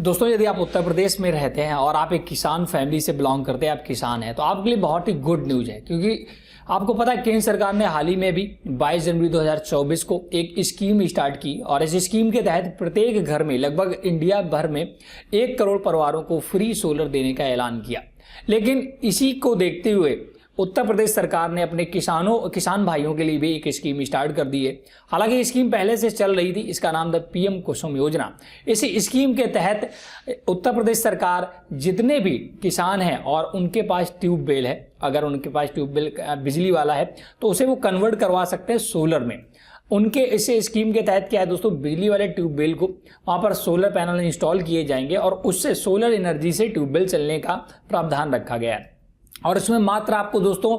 दोस्तों, यदि आप उत्तर प्रदेश में रहते हैं और आप एक किसान फैमिली से बिलोंग करते हैं, आप किसान हैं, तो आपके लिए बहुत ही गुड न्यूज़ है। क्योंकि आपको पता है केंद्र सरकार ने हाल ही में भी 22 जनवरी 2024 को एक स्कीम स्टार्ट की और इस स्कीम के तहत प्रत्येक घर में लगभग इंडिया भर में 1 करोड़ परिवारों को फ्री सोलर देने का ऐलान किया। लेकिन इसी को देखते हुए उत्तर प्रदेश सरकार ने अपने किसान भाइयों के लिए भी एक स्कीम स्टार्ट कर दी है। हालांकि ये स्कीम पहले से चल रही थी, इसका नाम था पीएम कुसुम योजना। इस स्कीम के तहत उत्तर प्रदेश सरकार जितने भी किसान हैं और उनके पास ट्यूबवेल है, अगर उनके पास ट्यूबवेल बिजली वाला है तो उसे वो कन्वर्ट करवा सकते हैं सोलर में। उनके इस स्कीम के तहत क्या है दोस्तों, बिजली वाले ट्यूबवेल को वहां पर सोलर पैनल इंस्टॉल किए जाएंगे और उससे सोलर एनर्जी से ट्यूबवेल चलने का प्रावधान रखा गया है। और इसमें मात्र आपको दोस्तों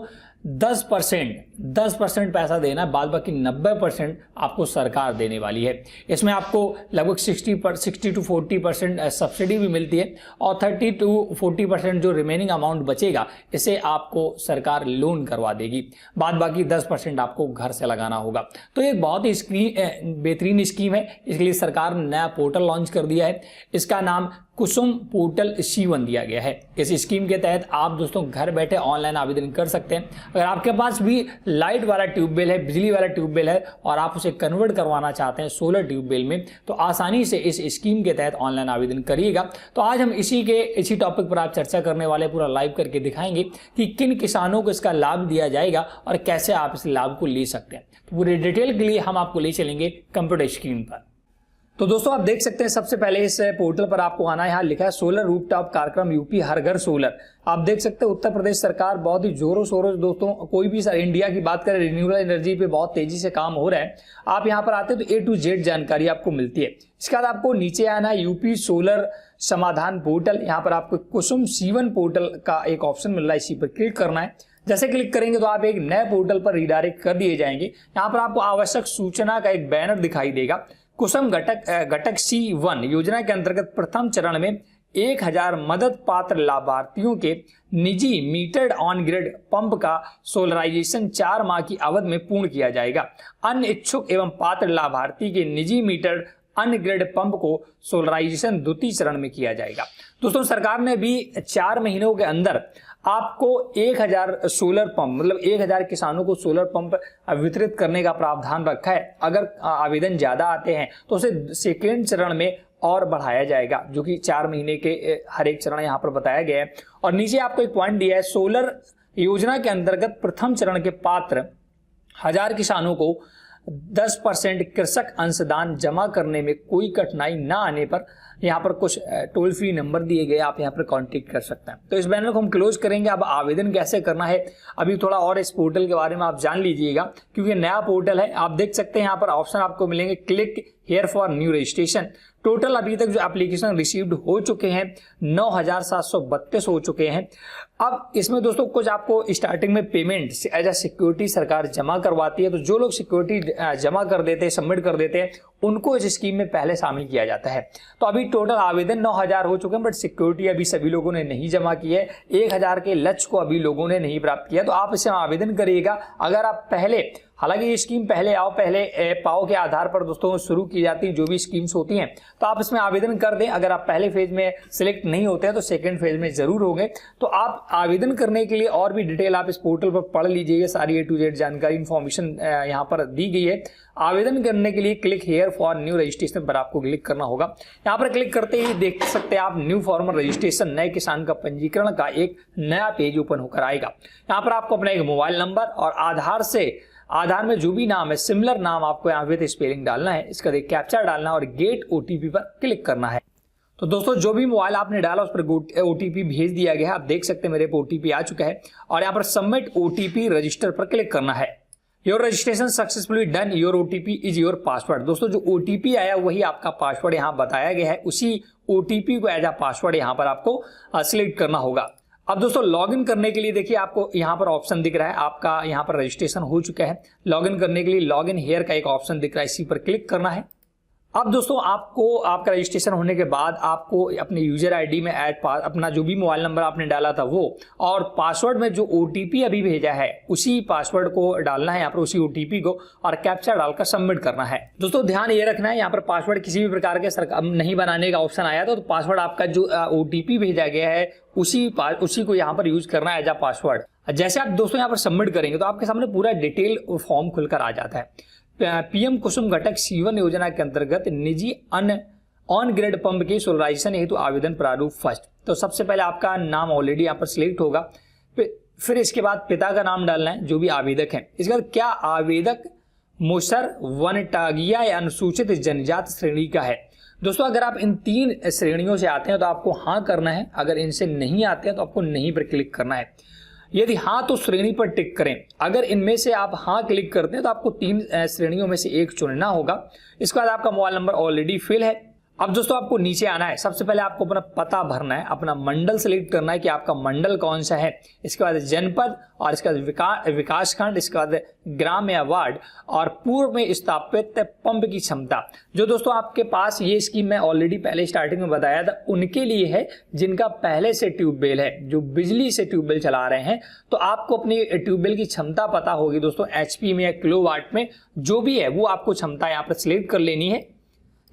10% पैसा देना है, बाद बाकी 90% आपको सरकार देने वाली है। इसमें आपको लगभग 60 to 40% सब्सिडी भी मिलती है और 30 to 40% जो रिमेनिंग अमाउंट बचेगा इसे आपको सरकार लोन करवा देगी। बाद बाकी 10% आपको घर से लगाना होगा। तो ये बहुत ही बेहतरीन स्कीम है। इसके लिए सरकार ने नया पोर्टल लॉन्च कर दिया है। इसका नाम कुसुम पोर्टल C1 दिया गया है। इस स्कीम के तहत आप दोस्तों घर बैठे ऑनलाइन आवेदन कर सकते हैं। अगर आपके पास भी लाइट वाला ट्यूबवेल है, बिजली वाला ट्यूबवेल है और आप उसे कन्वर्ट करवाना चाहते हैं सोलर ट्यूबवेल में, तो आसानी से इस स्कीम के तहत ऑनलाइन आवेदन करिएगा। तो आज हम इसी टॉपिक पर आप चर्चा करने वाले, पूरा लाइव करके दिखाएंगे कि किन किसानों को इसका लाभ दिया जाएगा और कैसे आप इस लाभ को ले सकते हैं। तो पूरे डिटेल के लिए हम आपको ले चलेंगे कंप्यूटर स्क्रीन पर। तो दोस्तों आप देख सकते हैं, सबसे पहले इस पोर्टल पर आपको आना है। यहाँ लिखा है सोलर रूफटॉप कार्यक्रम यूपी हर घर सोलर। आप देख सकते हैं उत्तर प्रदेश सरकार बहुत ही जोरों शोरों से, दोस्तों कोई भी इंडिया की बात करें, रिन्यूएबल एनर्जी पे बहुत तेजी से काम हो रहा है। आप यहाँ पर आते हैं तो A to Z जानकारी आपको मिलती है। इसके बाद आपको नीचे आना है यूपी सोलर समाधान पोर्टल। यहाँ पर आपको कुसुम C1 पोर्टल का एक ऑप्शन मिल रहा है, इसी पर क्लिक करना है। जैसे क्लिक करेंगे तो आप एक नए पोर्टल पर रिडायरेक्ट कर दिए जाएंगे। यहाँ पर आपको आवश्यक सूचना का एक बैनर दिखाई देगा। कुसुम घटक C1 योजना के अंतर्गत प्रथम चरण में 1000 मदद पात्र लाभार्थियों के निजी मीटर्ड ऑन ग्रिड पंप का सोलराइजेशन 4 माह की अवधि में पूर्ण किया जाएगा। अन्य इच्छुक एवं पात्र लाभार्थी के निजी मीटर्ड अनग्रिड पंप को सोलराइजेशन द्वितीय चरण में किया जाएगा। दोस्तों सरकार ने भी 4 महीनों के अंदर आपको 1000 सोलर पंप, मतलब 1000 किसानों को सोलर पंप वितरित करने का प्रावधान रखा है। अगर आवेदन ज्यादा आते हैं तो उसे सेकेंड चरण में और बढ़ाया जाएगा, जो कि 4 महीने के हर एक चरण यहाँ पर बताया गया है। और नीचे आपको एक पॉइंट दिया है, सोलर योजना के अंतर्गत प्रथम चरण के पात्र 1000 किसानों को 10% कृषक अंशदान जमा करने में कोई कठिनाई न आने पर यहाँ पर कुछ टोल फ्री नंबर दिए गए, आप यहाँ पर कांटेक्ट कर सकते हैं। तो इस बैनर को हम क्लोज करेंगे। अब आवेदन कैसे करना है अभी थोड़ा और इस पोर्टल के बारे में आप जान लीजिएगा, क्योंकि नया पोर्टल है। आप देख सकते हैं यहाँ पर ऑप्शन आपको मिलेंगे click here for new registration. Total अभी तक जो एप्लीकेशन रिसीव्ड हो चुके हैं 9732 हो चुके हैं। अब इसमें दोस्तों कुछ आपको स्टार्टिंग में पेमेंट एज अ सिक्योरिटी सरकार जमा करवाती है। तो जो लोग सिक्योरिटी जमा कर देते हैं, सबमिट कर देते हैं, उनको इस स्कीम में पहले शामिल किया जाता है। तो अभी टोटल आवेदन 9000 हो चुके हैं, बट सिक्योरिटी अभी सभी लोगों ने नहीं जमा की है। 1000 के लक्ष्य को अभी लोगों ने नहीं प्राप्त किया। तो आप इसे आवेदन करिएगा। अगर आप पहले, हालांकि ये स्कीम पहले आओ पहले पाओ के आधार पर दोस्तों शुरू की जाती है जो भी स्कीम्स होती हैं, तो आप इसमें आवेदन कर दें। अगर आप पहले फेज में सिलेक्ट नहीं होते हैं तो सेकंड फेज में जरूर होंगे। तो आप आवेदन करने के लिए और भी डिटेल आप इस पोर्टल पर पढ़ लीजिएगा। सारी A to Z जानकारी इन्फॉर्मेशन यहाँ पर दी गई है। आवेदन करने के लिए click here for new registration पर आपको क्लिक करना होगा। यहाँ पर क्लिक करते ही देख सकते हैं आप न्यू फार्मर रजिस्ट्रेशन, नए किसान का पंजीकरण का एक नया पेज ओपन होकर आएगा। यहाँ पर आपको अपना एक मोबाइल नंबर और आधार में जो भी नाम है, सिमिलर नाम आपको यहाँ विद स्पेलिंग डालना है। इसका एक कैप्चा डालना है और गेट OTP पर क्लिक करना है। तो दोस्तों जो भी मोबाइल आपने डाला उस पर OTP भेज दिया गया है। आप देख सकते हैं मेरे पे OTP आ चुका है और यहाँ पर सबमिट OTP रजिस्टर पर क्लिक करना है। Your registration successfully done, your OTP is your password. दोस्तों जो OTP आया वही आपका पासवर्ड यहाँ बताया गया है। उसी OTP को एज अ पासवर्ड यहाँ पर आपको सिलेक्ट करना होगा। अब दोस्तों लॉगिन करने के लिए देखिए आपको यहाँ पर ऑप्शन दिख रहा है, आपका यहाँ पर रजिस्ट्रेशन हो चुका है। लॉगिन करने के लिए लॉगिन हियर का एक ऑप्शन दिख रहा है, इसी पर क्लिक करना है। अब दोस्तों आपको आपका रजिस्ट्रेशन होने के बाद आपको अपने यूजर आईडी में अपना जो भी मोबाइल नंबर आपने डाला था वो और पासवर्ड में जो ओटीपी अभी भेजा है उसी पासवर्ड को डालना है यहाँ पर, उसी ओटीपी को, और कैप्चा डालकर सबमिट करना है। दोस्तों ध्यान ये रखना है, यहाँ पर पासवर्ड किसी भी प्रकार के नहीं बनाने का ऑप्शन आया था, तो पासवर्ड आपका जो ओटीपी भेजा गया है उसी को यहाँ पर यूज करना है एज अ पासवर्ड। जैसे आप दोस्तों यहाँ पर सबमिट करेंगे तो आपके सामने पूरा डिटेल फॉर्म खुलकर आ जाता है। पीएम कुसुम घटक C1 योजना के अंतर्गत निजी ऑन ग्रिड पंप के सोलराइजेशन हेतु आवेदन प्रारूप फर्स्ट। तो सबसे पहले आपका नाम ऑलरेडी यहाँ पर सिलेक्ट होगा, फिर इसके बाद पिता का नाम डालना है जो भी आवेदक है। इसके बाद क्या आवेदक मुसर वनटागिया या अनुसूचित जनजाति श्रेणी का है। दोस्तों अगर आप इन 3 श्रेणियों से आते हैं तो आपको हाँ करना है, अगर इनसे नहीं आते हैं तो आपको नहीं पर क्लिक करना है। यदि हाँ तो श्रेणी पर टिक करें, अगर इनमें से आप हाँ क्लिक करते हैं तो आपको 3 श्रेणियों में से एक चुनना होगा। इसके बाद आपका मोबाइल नंबर ऑलरेडी फिल है। अब दोस्तों आपको नीचे आना है, सबसे पहले आपको अपना पता भरना है, अपना मंडल सेलेक्ट करना है कि आपका मंडल कौन सा है। इसके बाद जनपद और इसके बाद विकास खंड, इसके बाद ग्राम या वार्ड और पूर्व में स्थापित पंप की क्षमता। जो दोस्तों आपके पास ये स्कीम मैं ऑलरेडी पहले स्टार्टिंग में बताया था उनके लिए है जिनका पहले से ट्यूबवेल है, जो बिजली से ट्यूबवेल चला रहे हैं। तो आपको अपनी ट्यूबवेल की क्षमता पता होगी दोस्तों, HP में या किलोवाट में जो भी है वो आपको क्षमता यहाँ पर सिलेक्ट कर लेनी है।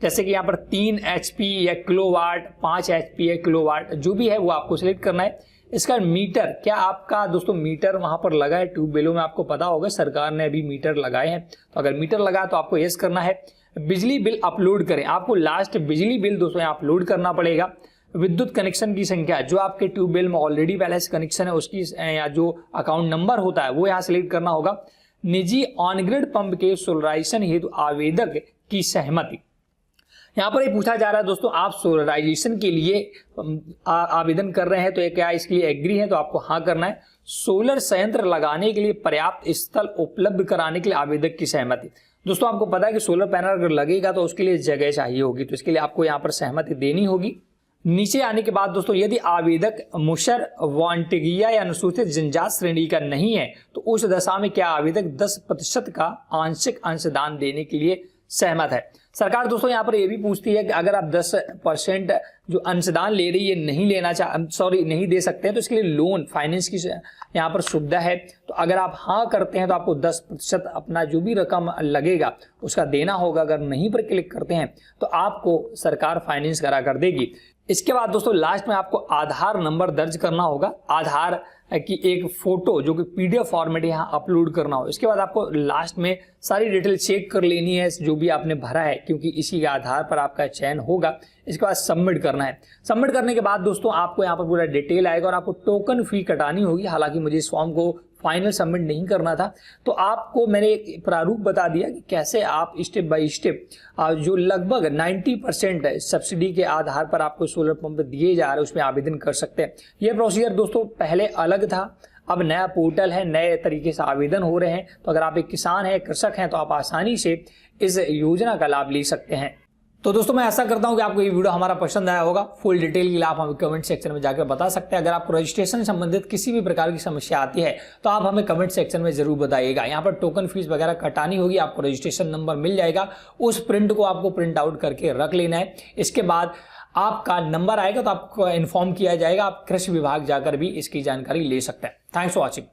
जैसे कि यहाँ पर 3 HP या किलोवाट, 5 HP या किलोवाट, जो भी है वो आपको सिलेक्ट करना है। इसका मीटर, क्या आपका दोस्तों मीटर वहां पर लगा है ट्यूबवेलों में, आपको पता होगा सरकार ने अभी मीटर लगाए हैं, तो अगर मीटर लगा तो आपको यस करना है। बिजली बिल अपलोड करें, आपको लास्ट बिजली बिल दोस्तों यहाँ अपलोड करना पड़ेगा। विद्युत कनेक्शन की संख्या, जो आपके ट्यूबवेल में ऑलरेडी पहले से कनेक्शन है उसकी या जो अकाउंट नंबर होता है वो यहाँ सिलेक्ट करना होगा। निजी ऑनग्रिड पंप के सोलराइजेशन हेतु आवेदक की सहमति। यहाँ पर ये पूछा जा रहा है दोस्तों, आप सोलराइजेशन के लिए आवेदन कर रहे हैं तो क्या इसके लिए एग्री है, तो आपको हाँ करना है। सोलर संयंत्र लगाने के लिए पर्याप्त स्थल उपलब्ध कराने के लिए आवेदक की सहमति। दोस्तों आपको पता है कि सोलर पैनल अगर लगेगा तो उसके लिए जगह चाहिए होगी, तो इसके लिए आपको यहाँ पर सहमति देनी होगी। नीचे आने के बाद दोस्तों यदि आवेदक मुसर वांटिगिया या अनुसूचित जनजाति श्रेणी का नहीं है तो उस दशा में क्या आवेदक 10% का आंशिक अंशदान देने के लिए सहमत है। सरकार दोस्तों यहाँ पर ये भी पूछती है कि अगर आप 10% जो अंशदान ले रही है नहीं दे सकते हैं तो इसके लिए लोन फाइनेंस की यहाँ पर सुविधा है। तो अगर आप हाँ करते हैं तो आपको 10% अपना जो भी रकम लगेगा उसका देना होगा। अगर नहीं पर क्लिक करते हैं तो आपको सरकार फाइनेंस करा कर देगी। इसके बाद दोस्तों लास्ट में आपको आधार नंबर दर्ज करना होगा, आधार की एक फोटो जो कि PDF फॉर्मेट यहाँ अपलोड करना हो। इसके बाद आपको लास्ट में सारी डिटेल चेक कर लेनी है जो भी आपने भरा है, क्योंकि इसी के आधार पर आपका चयन होगा। इसके बाद सबमिट करना है। सबमिट करने के बाद दोस्तों आपको यहाँ पर पूरा डिटेल आएगा और आपको टोकन फी कटानी होगी। हालांकि मुझे इस फॉर्म को फाइनल सबमिट नहीं करना था, तो आपको मैंने एक प्रारूप बता दिया कि कैसे आप स्टेप बाय स्टेप जो लगभग 90% सब्सिडी के आधार पर आपको सोलर पंप दिए जा रहे हैं उसमें आवेदन कर सकते हैं। यह प्रोसीजर दोस्तों पहले अलग था, अब नया पोर्टल है, नए तरीके से आवेदन हो रहे हैं। तो अगर आप एक किसान हैं, कृषक हैं, तो आप आसानी से इस योजना का लाभ ले सकते हैं। तो दोस्तों मैं ऐसा करता हूं कि आपको ये वीडियो हमारा पसंद आया होगा। फुल डिटेल के लिए आप हमें कमेंट सेक्शन में जाकर बता सकते हैं। अगर आपको रजिस्ट्रेशन संबंधित किसी भी प्रकार की समस्या आती है तो आप हमें कमेंट सेक्शन में जरूर बताइएगा। यहाँ पर टोकन फीस वगैरह कटानी होगी, आपको रजिस्ट्रेशन नंबर मिल जाएगा, उस प्रिंट को आपको प्रिंट आउट करके रख लेना है। इसके बाद आपका नंबर आएगा तो आपको इन्फॉर्म किया जाएगा, आप कृषि विभाग जाकर भी इसकी जानकारी ले सकते हैं। Thanks for watching.